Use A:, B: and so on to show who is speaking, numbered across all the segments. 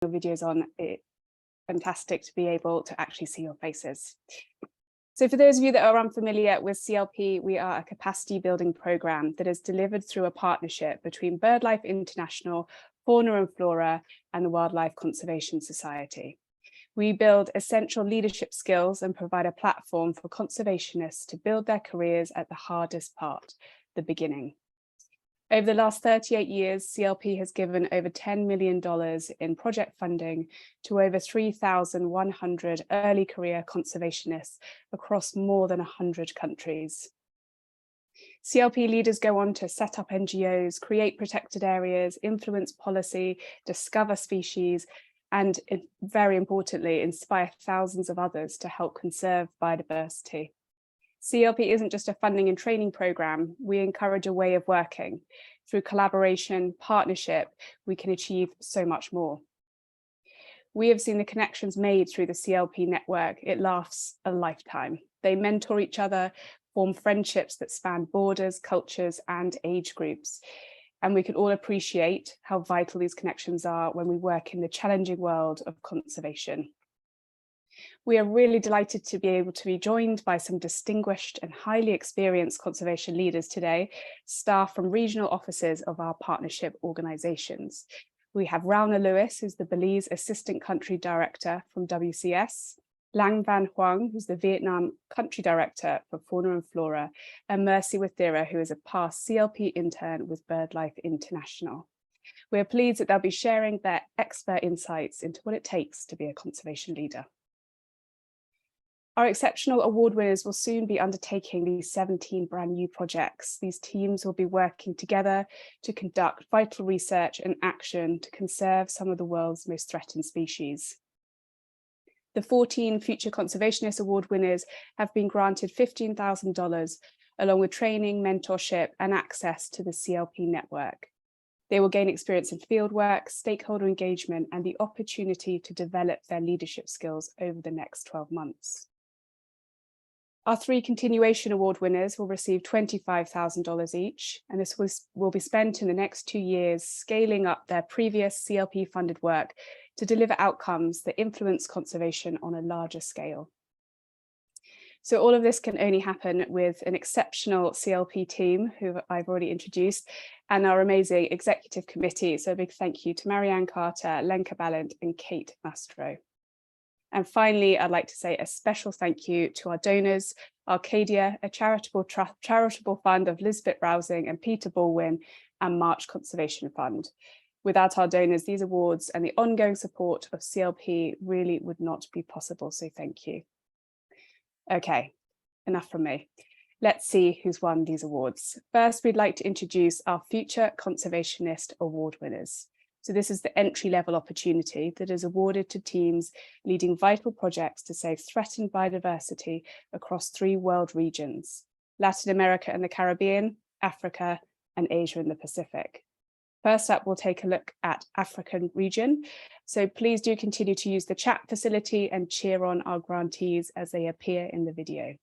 A: your videos on. It's fantastic to be able to actually see your faces. So for those of you that are unfamiliar with CLP, we are a capacity building program that is delivered through a partnership between BirdLife International, Fauna and Flora, and the Wildlife Conservation Society. We build essential leadership skills and provide a platform for conservationists to build their careers at the hardest part, the beginning. Over the last 38 years, CLP has given over $10 million in project funding to over 3,100 early career conservationists across more than 100 countries. CLP leaders go on to set up NGOs, create protected areas, influence policy, discover species, and very importantly, inspire thousands of others to help conserve biodiversity. CLP isn't just a funding and training program. We encourage a way of working. Through collaboration, partnership, we can achieve so much more. We have seen the connections made through the CLP network. It lasts a lifetime. They mentor each other, form friendships that span borders, cultures, and age groups. And we can all appreciate how vital these connections are when we work in the challenging world of conservation. We are really delighted to be able to be joined by some distinguished and highly experienced conservation leaders today, staff from regional offices of our partnership organisations. We have Ralna Lewis, who's the Belize Assistant Country Director from WCS, Lam Van Hoang, who's the Vietnam Country Director for Fauna and Flora, and Mercy Waithira, who is a past CLP intern with BirdLife International. We're pleased that they'll be sharing their expert insights into what it takes to be a conservation leader. Our exceptional award winners will soon be undertaking these 17 brand new projects. These teams will be working together to conduct vital research and action to conserve some of the world's most threatened species. The 14 Future Conservationist Award winners have been granted $15,000 along with training, mentorship, and access to the CLP network. They will gain experience in fieldwork, stakeholder engagement, and the opportunity to develop their leadership skills over the next 12 months. Our 3 Continuation Award winners will receive $25,000 each, and this will be spent in the next 2 years scaling up their previous CLP funded work to deliver outcomes that influence conservation on a larger scale. So all of this can only happen with an exceptional CLP team, who I've already introduced, and our amazing executive committee. So a big thank you to Marianne Carter, Lenka Ballant, and Kate Mastro. And finally, I'd like to say a special thank you to our donors, Arcadia, a charitable fund of Lisbeth Rousing and Peter Baldwin, and March Conservation Fund. Without our donors, these awards and the ongoing support of CLP really would not be possible, so thank you. Okay, enough from me. Let's see who's won these awards. First, we'd like to introduce our Future Conservationist Award winners. So this is the entry-level opportunity that is awarded to teams leading vital projects to save threatened biodiversity across 3 world regions: Latin America and the Caribbean, Africa, and Asia and the Pacific. First up, we'll take a look at African region. So please do continue to use the chat facility and cheer on our grantees as they appear in the video.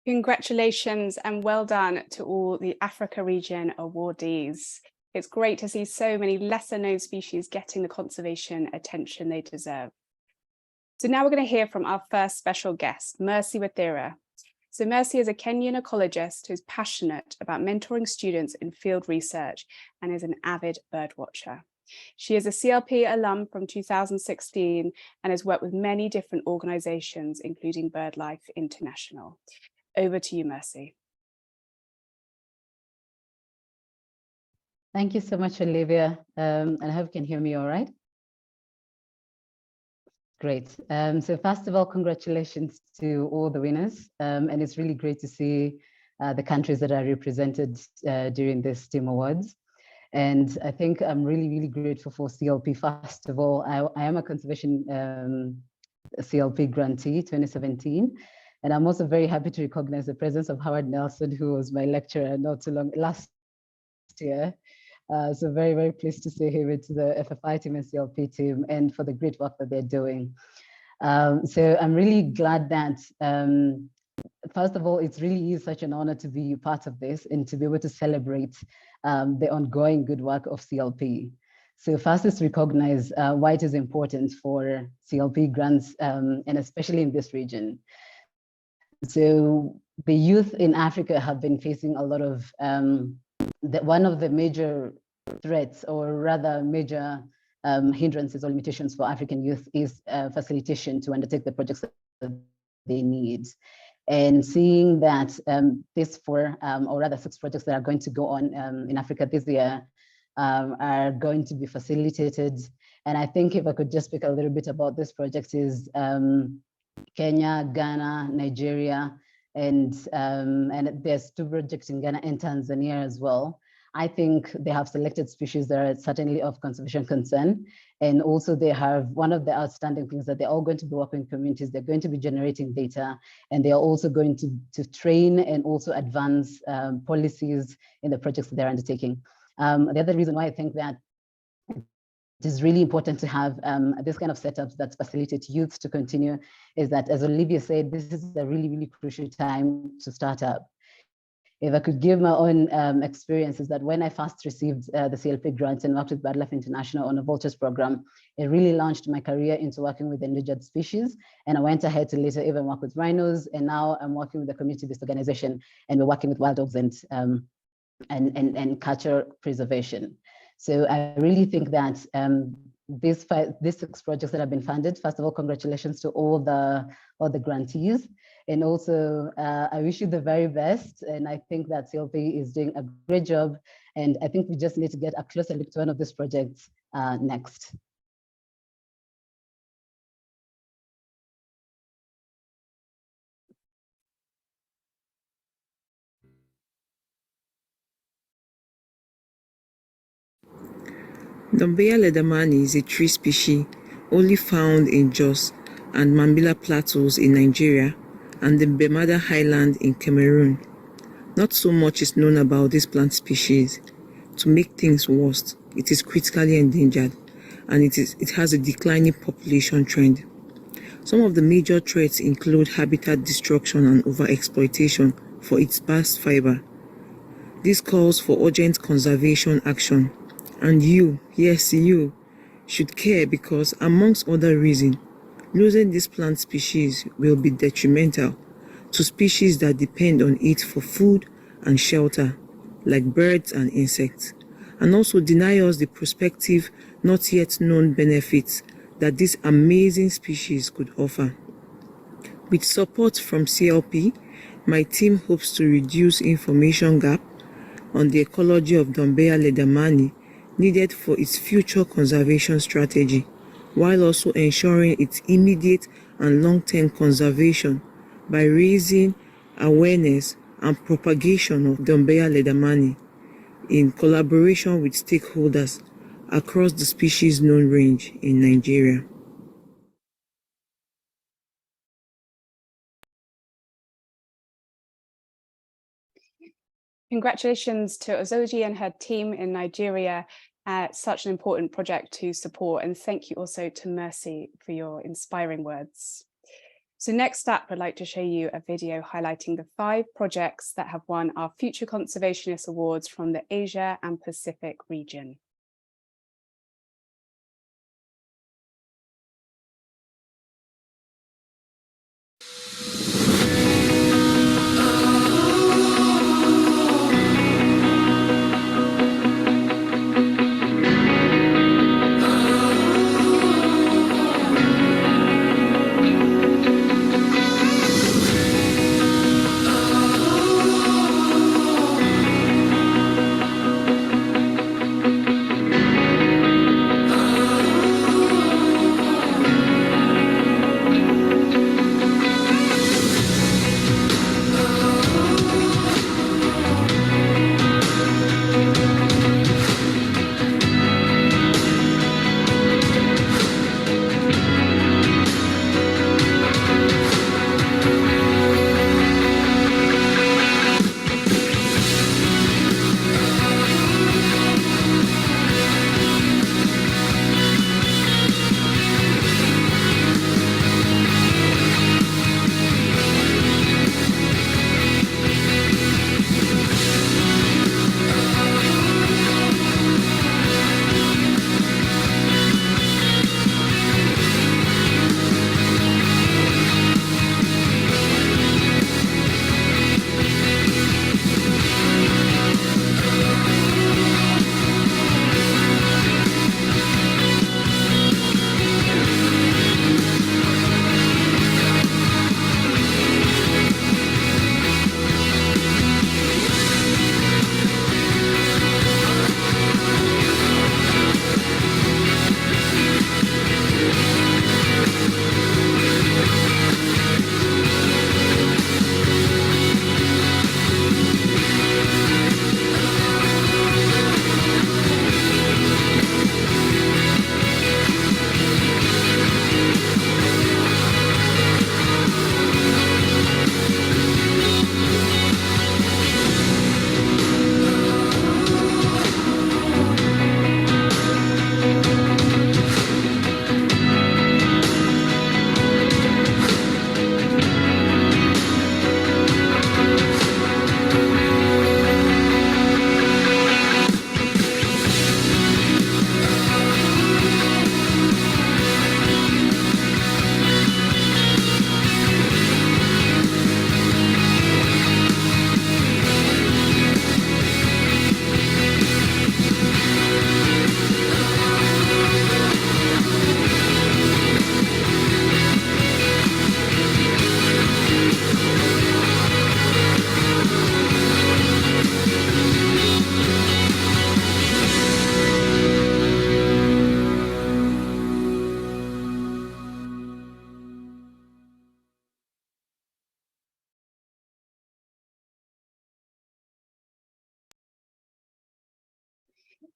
A: Congratulations and well done to all the Africa region awardees. It's great to see so many lesser known species getting the conservation attention they deserve. So now we're going to hear from our first special guest, Mercy Waithira. So Mercy is a Kenyan ecologist who's passionate about mentoring students in field research and is an avid bird watcher. She is a CLP alum from 2016 and has worked with many different organizations, including BirdLife International. Over to you, Mercy.
B: Thank you so much, Olivia. And I hope you can hear me all right. Great. So first of all, congratulations to all the winners. And it's really great to see the countries that are represented during this STEAM Awards. And I think I'm really, really grateful for CLP. First of all, I am a conservation CLP grantee 2017. And I'm also very happy to recognize the presence of Howard Nelson, who was my lecturer not too long last year. So very, very pleased to see him into the FFI team and CLP team and for the great work that they're doing. So I'm really glad that, first of all, it really is such an honor to be part of this and to be able to celebrate the ongoing good work of CLP. So first is to recognize why it is important for CLP grants, and especially in this region. So the youth in Africa have been facing a lot of, one of the major threats, or rather major hindrances or limitations for African youth is facilitation to undertake the projects that they need. And seeing that these 4, or rather 6 projects that are going to go on in Africa this year are going to be facilitated. And I think if I could just speak a little bit about this project is Kenya, Ghana, Nigeria, and there's 2 projects in Ghana and Tanzania as well. I think they have selected species that are certainly of conservation concern. And also they have one of the outstanding things that they're all going to be working in communities. They're going to be generating data, and they are also going to train and also advance policies in the projects that they're undertaking. The other reason why I think that it is really important to have this kind of setups that facilitate youth to continue is that, as Olivia said, this is a really, really crucial time to start up. If I could give my own experience, is that when I first received the CLP grant and worked with BirdLife International on a vultures program, it really launched my career into working with endangered species. And I went ahead to later even work with rhinos. And now I'm working with a community-based organization, and we're working with wild dogs and culture preservation. So I really think that these 6 projects that have been funded, first of all, congratulations to all the grantees. And also, I wish you the very best. And I think that CLP is doing a great job. And I think we just need to get a closer look to one of these projects next.
C: Dombeya ledamani is a tree species only found in Jos and Mambila plateaus in Nigeria and the Bemada Highland in Cameroon. Not so much is known about this plant species. To make things worse, it is critically endangered, and it has a declining population trend. Some of the major threats include habitat destruction and overexploitation for its bast fiber. This calls for urgent conservation action. And you, yes you, should care because, amongst other reasons, losing this plant species will be detrimental to species that depend on it for food and shelter, like birds and insects, and also deny us the prospective, not yet known benefits that this amazing species could offer. With support from CLP, my team hopes to reduce information gap on the ecology of Dombeya ledamani needed for its future conservation strategy, while also ensuring its immediate and long-term conservation by raising awareness and propagation of Dombeya ledamani in collaboration with stakeholders across the species known range in Nigeria.
A: Congratulations to Ozoji and her team in Nigeria. Such an important project to support. And thank you also to Mercy for your inspiring words. So next up, I'd like to show you a video highlighting the 5 projects that have won our Future Conservationist Awards from the Asia and Pacific region.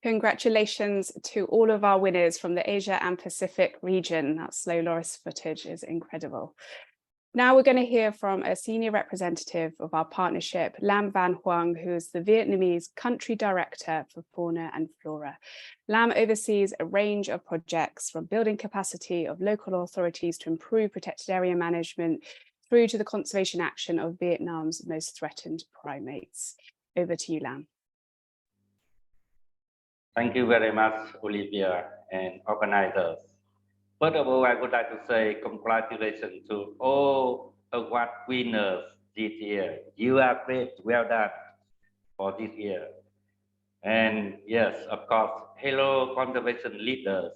A: Congratulations to all of our winners from the Asia and Pacific region. That slow loris footage is incredible. Now we're going to hear from a senior representative of our partnership, Lam Van Hoang, who is the Vietnamese country director for Fauna and Flora. Lam oversees a range of projects from building capacity of local authorities to improve protected area management through to the conservation action of Vietnam's most threatened primates. Over to you, Lam.
D: Thank you very much, Olivia and organizers. First of all, I would like to say congratulations to all award winners this year. You are great, well done for this year. And yes, of course, hello conservation leaders.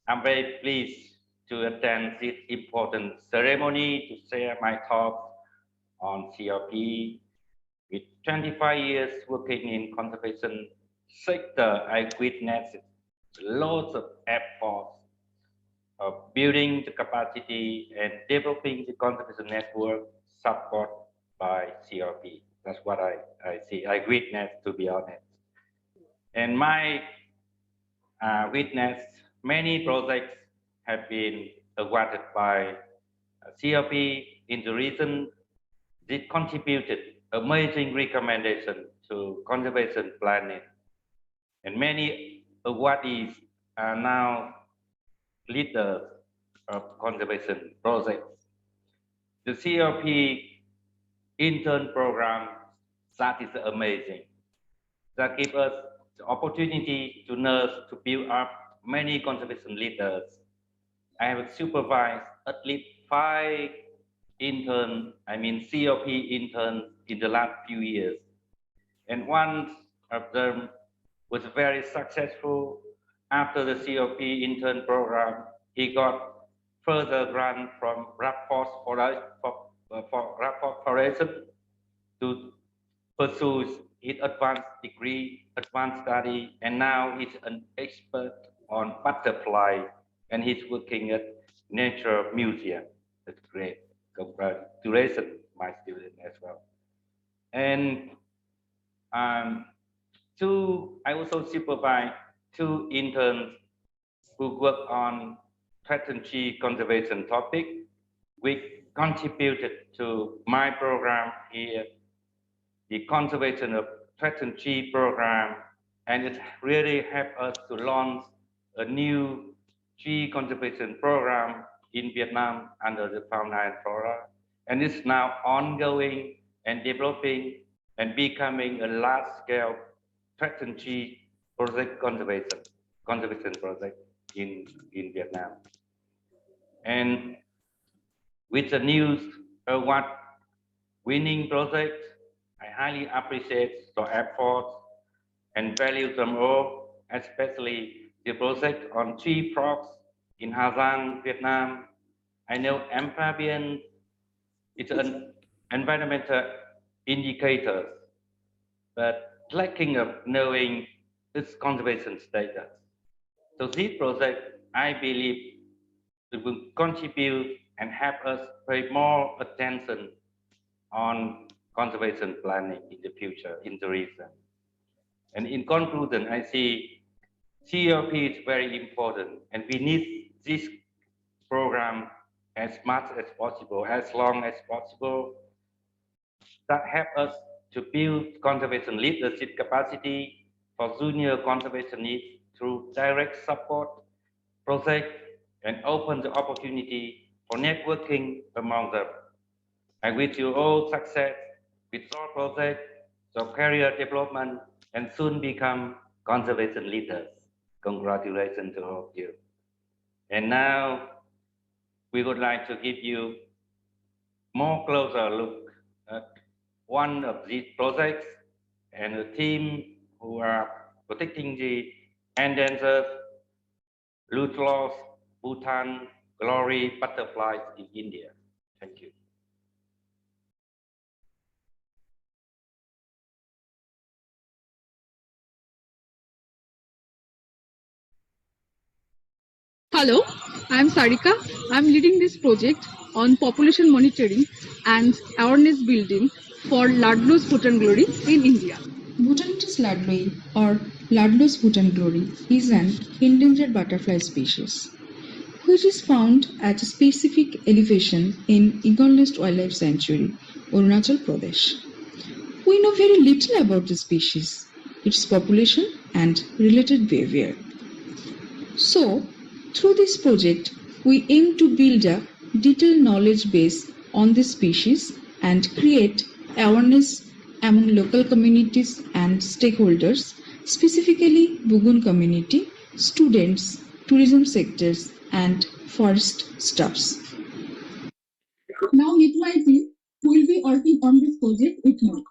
D: I'm very pleased to attend this important ceremony to share my thoughts on CLP. With 25 years working in conservation sector, I witnessed lots of efforts of building the capacity and developing the conservation network supported by CLP. That's what I see. I witnessed, to be honest. And my witness, many projects have been awarded by CLP in the region. This contributed amazing recommendation to conservation planning. And many awardees are now leaders of conservation projects. The CLP intern program, that is amazing. That gives us the opportunity to nurse, to build up many conservation leaders. I have supervised at least 5 interns, CLP interns in the last few years. And one of them was very successful. After the CLP intern program, he got further grant from Rapport Foundation to pursue his advanced degree, advanced study, and now he's an expert on butterfly, and he's working at Nature Museum. That's great. Congratulations, my student as well. And I also supervise 2 interns who work on threatened tree conservation topic, which contributed to my program here, the conservation of threatened tree program, and it really helped us to launch a new tree conservation program in Vietnam under the Fauna Flora, and it's now ongoing and developing and becoming a large-scale threatened tree project conservation project in Vietnam. And with the new award winning project, I highly appreciate your efforts and value them all, especially the project on tree frogs in Hà Giang, Vietnam. I know amphibian is an environmental indicator, but lacking of knowing its conservation status. So this project, I believe, it will contribute and help us pay more attention on conservation planning in the future in the region. And in conclusion, I see CLP is very important, and we need this program as much as possible, as long as possible, that help us to build conservation leadership capacity for junior conservationists through direct support project and open the opportunity for networking among them. I wish you all success with your project, your career development, and soon become conservation leaders. Congratulations to all of you. And now we would like to give you more closer look at one of these projects and a team who are protecting the endangered Lutlos, Bhutan, glory butterflies in India. Thank you.
E: Hello, I'm Sarika. I'm leading this project on population monitoring and awareness building for Ludlow's Bhutan glory in India.
F: Bhutanitis ludlowi or Ludlow's Bhutan glory is an endangered butterfly species, which is found at a specific elevation in Ecologist Wildlife Sanctuary, Arunachal Pradesh. We know very little about the species, its population and related behavior. So, through this project, we aim to build a detailed knowledge base on this species and create awareness among local communities and stakeholders, specifically Bugun community, students, tourism sectors, and forest staffs.
E: Now meet my team who will be working on this project with me.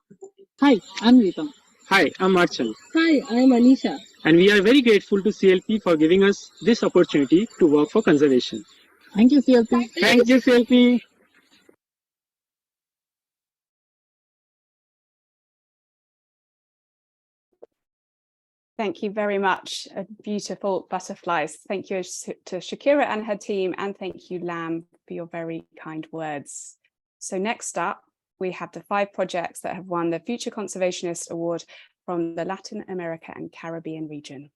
G: Hi, I'm Ritam.
H: Hi, I'm Archal.
G: Hi, I'm Anisha.
H: And we are very grateful to CLP for giving us this opportunity to work for conservation.
G: Thank you, CLP.
H: Thank you, CLP.
A: Thank you very much. Beautiful butterflies. Thank you to Shakira and her team, and thank you, Lam, for your very kind words. So next up, we have the 5 projects that have won the Future Conservationist Award from the Latin America and Caribbean region.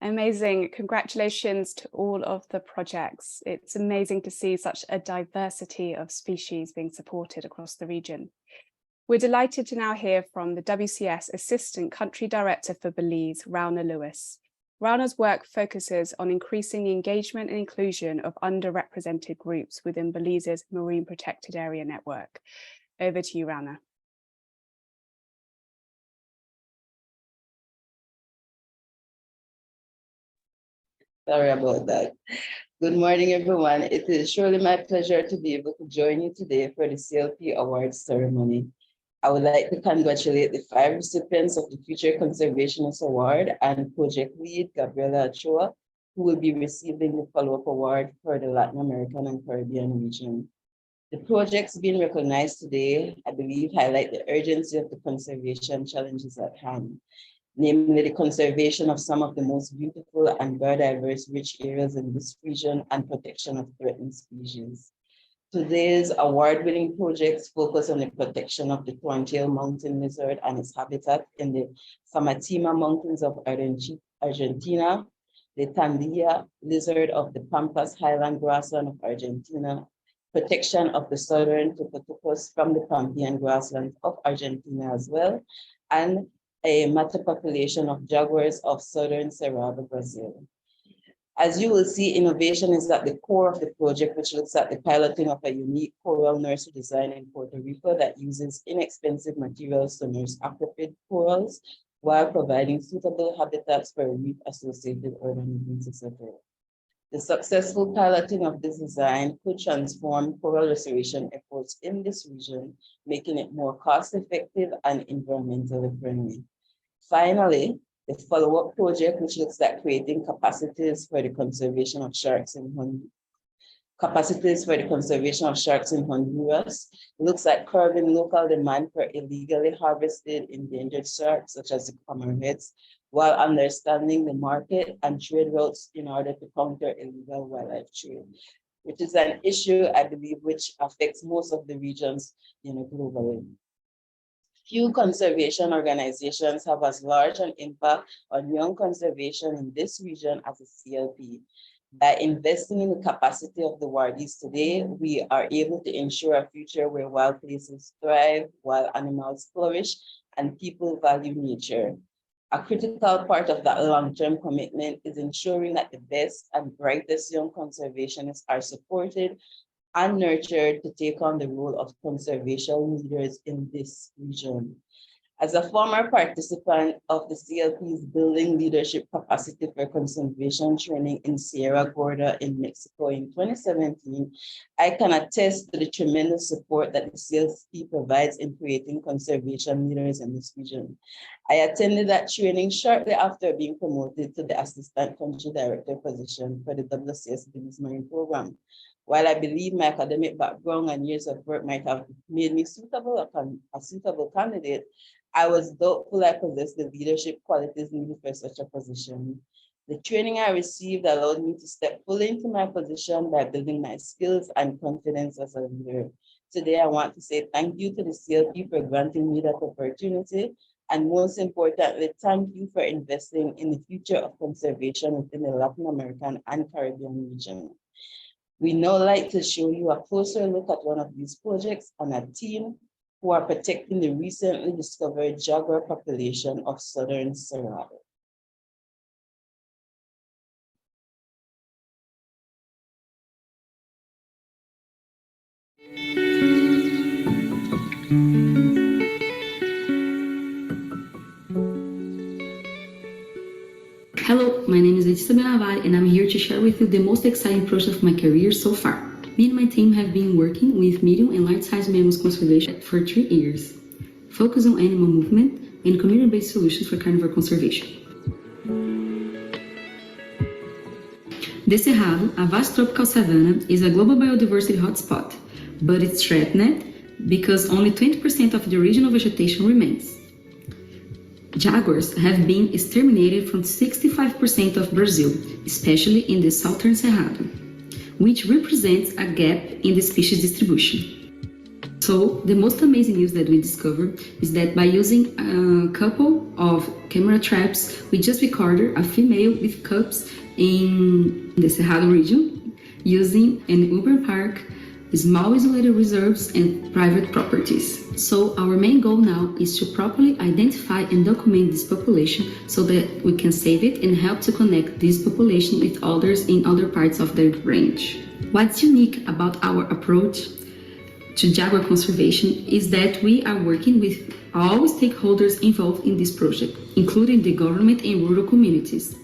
A: Amazing. Congratulations to all of the projects. It's amazing to see such a diversity of species being supported across the region. We're delighted to now hear from the WCS Assistant Country Director for Belize, Ralna Lewis. Ralna's work focuses on increasing the engagement and inclusion of underrepresented groups within Belize's Marine Protected Area Network. Over to you, Ralna.
I: Sorry about that. Good morning, everyone. It is surely my pleasure to be able to join you today for the CLP Awards ceremony. I would like to congratulate the 5 recipients of the Future Conservationist Award and Project Lead, Gabriela Ochoa, who will be receiving the follow-up award for the Latin American and Caribbean region. The projects being recognized today, I believe, highlight the urgency of the conservation challenges at hand, namely the conservation of some of the most beautiful and biodiverse rich areas in this region and protection of threatened species. Today's award-winning projects focus on the protection of the Tuantail mountain lizard and its habitat in the Famatima Mountains of Argentina, the Tandilla lizard of the Pampas highland grassland of Argentina, protection of the southern tucutucos from the Pampean grasslands of Argentina as well, and a matter population of jaguars of southern Cerrado, Brazil. As you will see, innovation is at the core of the project, which looks at the piloting of a unique coral nursery design in Puerto Rico that uses inexpensive materials to nurse aquapid corals while providing suitable habitats for reef-associated organisms, etc. The successful piloting of this design could transform coral restoration efforts in this region, making it more cost-effective and environmentally friendly. Finally, the follow-up project, which looks at creating capacities for the conservation of sharks in Honduras, looks at curbing local demand for illegally harvested endangered sharks, such as the hammerheads, while understanding the market and trade routes in order to counter illegal wildlife trade, which is an issue, I believe, which affects most of the regions, globally. Few conservation organizations have as large an impact on young conservation in this region as a CLP. By investing in the capacity of the wardies today, we are able to ensure a future where wild places thrive, wild animals flourish, and people value nature. A critical part of that long-term commitment is ensuring that the best and brightest young conservationists are supported and nurtured to take on the role of conservation leaders in this region. As a former participant of the CLP's Building Leadership Capacity for Conservation training in Sierra Gorda in Mexico in 2017, I can attest to the tremendous support that the CLP provides in creating conservation leaders in this region. I attended that training shortly after being promoted to the Assistant Country Director position for the WCS Belize Marine Program. While I believe my academic background and years of work might have made me a suitable candidate, I was doubtful I possessed the leadership qualities needed for such a position. The training I received allowed me to step fully into my position by building my skills and confidence as a leader. Today, I want to say thank you to the CLP for granting me that opportunity, and most importantly, thank you for investing in the future of conservation within the Latin American and Caribbean region. We now like to show you a closer look at one of these projects and a team who are protecting the recently discovered jaguar population of southern Cerrado.
J: Hello, my name is Waithira and I'm here to share with you the most exciting project of my career so far. Me and my team have been working with medium and large-sized mammals conservation for 3 years, focused on animal movement and community-based solutions for carnivore conservation. The Cerrado, a vast tropical savanna, is a global biodiversity hotspot, but it's threatened because only 20% of the original vegetation remains. Jaguars have been exterminated from 65% of Brazil, especially in the southern Cerrado, which represents a gap in the species distribution. So the most amazing news that we discovered is that by using a couple of camera traps, we just recorded a female with cubs in the Cerrado region using an urban park, small isolated reserves and private properties. So our main goal now is to properly identify and document this population so that we can save it and help to connect this population with others in other parts of the range. What's unique about our approach to jaguar conservation is that we are working with all stakeholders involved in this project, including the government and rural communities,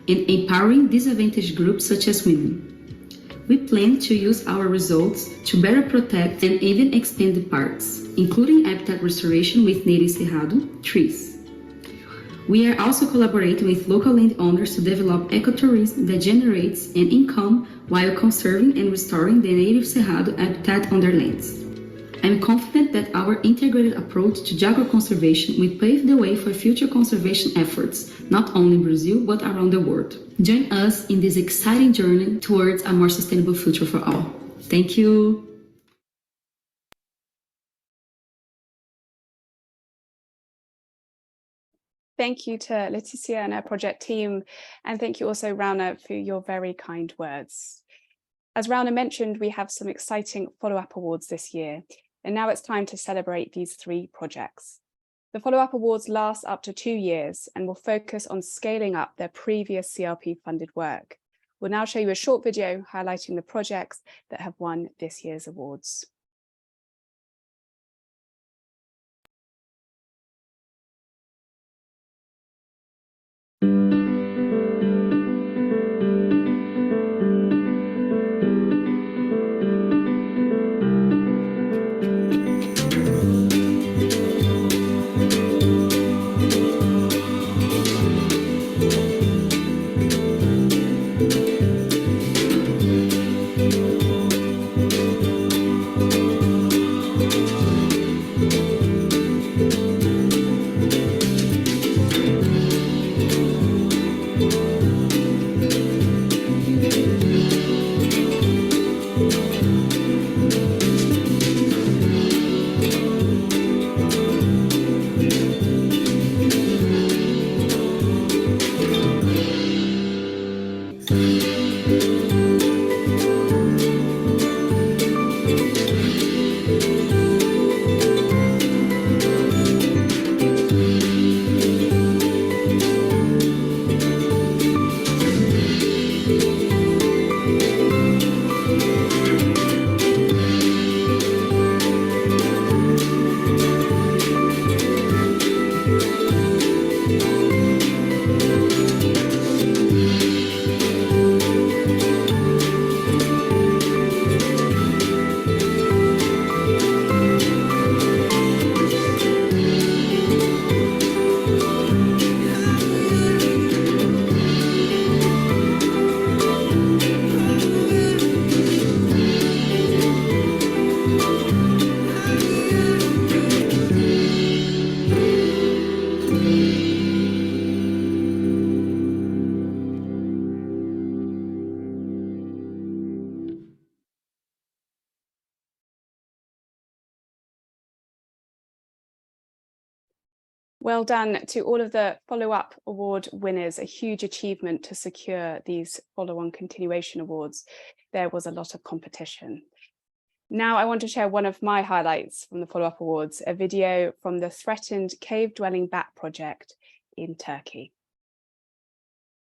J: and empowering disadvantaged groups such as women. We plan to use our results to better protect and even expand the parks, including habitat restoration with native Cerrado trees. We are also collaborating with local landowners to develop ecotourism that generates an income while conserving and restoring the native Cerrado habitat on their lands. I'm confident that our integrated approach to jaguar conservation will pave the way for future conservation efforts, not only in Brazil, but around the world. Join us in this exciting journey towards a more sustainable future for all. Thank you.
A: Thank you to Leticia and her project team, and thank you also, Ralna, for your very kind words. As Ralna mentioned, we have some exciting follow-up awards this year, and now it's time to celebrate these 3 projects. The follow-up awards last up to 2 years and will focus on scaling up their previous CLP-funded work. We'll now show you a short video highlighting the projects that have won this year's awards. Well done to all of the follow-up award winners, a huge achievement to secure these follow-on continuation awards. There was a lot of competition. Now I want to share one of my highlights from the follow-up awards, a video from the threatened cave-dwelling bat project in Turkey.